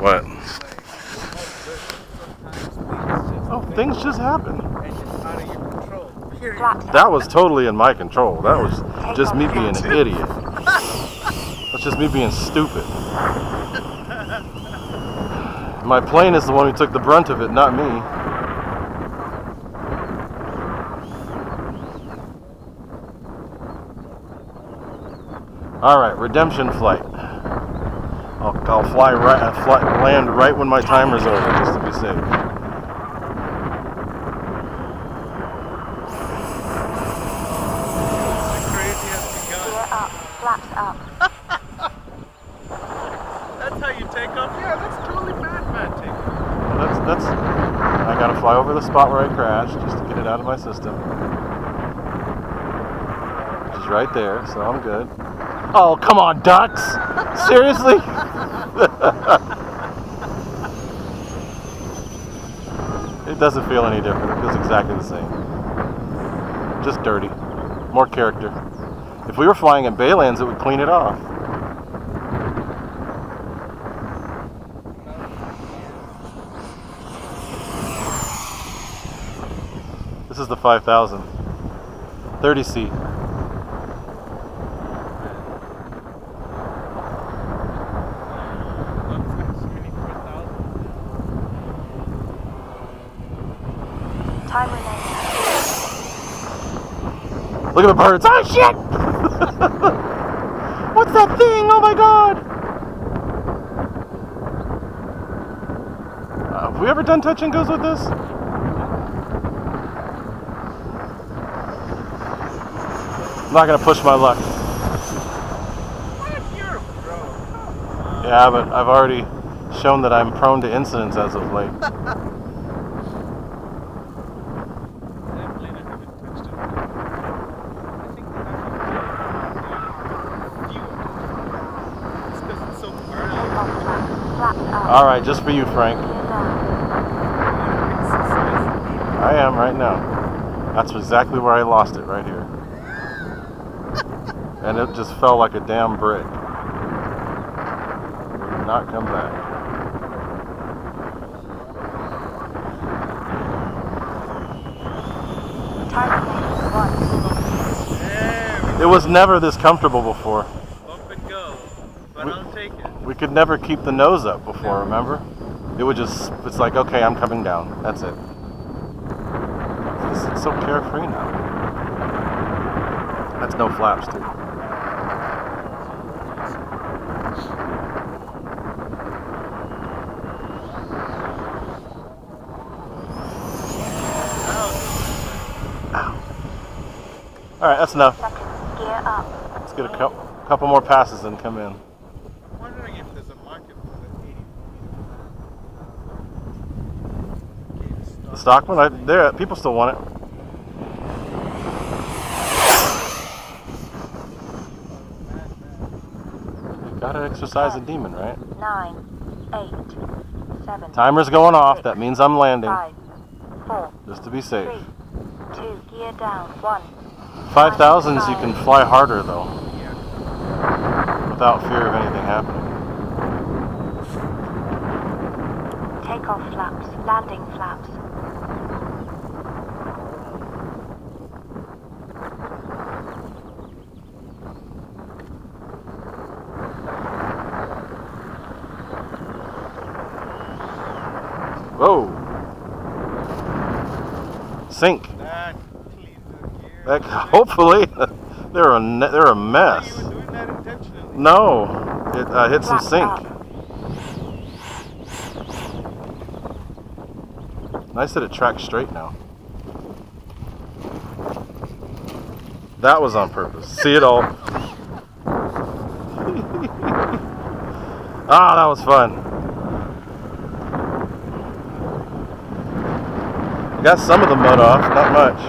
What? Oh, things just happen. And it's out of your control. Period. That was totally in my control. That was just me being an idiot. That's just me being stupid. My plane is the one who took the brunt of it, not me. All right, redemption flight. I'll fly right, land right when my timer's over, just to be safe. Flaps up. That's how you take off? Yeah, that's totally bad takeoff. That's I gotta fly over the spot where I crashed just to get it out of my system. Which is right there, so I'm good. Oh, come on, ducks! Seriously? It doesn't feel any different. It feels exactly the same. Just dirty. More character. If we were flying in Baylands, it would clean it off. This is the 5000. 30 seat. Time remaining. Look at the birds. Oh shit! What's that thing? Oh my god! Have we ever done touch and goes with this? I'm not gonna push my luck. You're a pro. Yeah, but I've already shown that I'm prone to incidents as of late. Alright, just for you, Frank. I am right now. That's exactly where I lost it, right here. And it just fell like a damn brick. It did not come back. It was never this comfortable before. Bump and go, but I'll take it. We could never keep the nose up before, remember? It would just, it's like, okay, I'm coming down. That's it. It's so carefree now. That's no flaps, too. Ow. Alright, that's enough. Gear up. Let's get a couple more passes and come in. I'm wondering if there's a market for the 80. The stock one? People still want it. You gotta exercise a demon, right? 9, 8, 7. Timer's going off. That means I'm landing. 5, 4. Just to be safe. 3, 2. Gear down. 1. 5000s you can fly harder though. Without fear of anything happening. Takeoff flaps. Landing flaps. Whoa! Sink. That cleans the gear. Heck, hopefully, they're a mess. You were doing that intentionally. No, it hit some sink. Nice that it tracks straight now. That was on purpose. See it all. Ah, that was fun. Got some of the mud off, not much.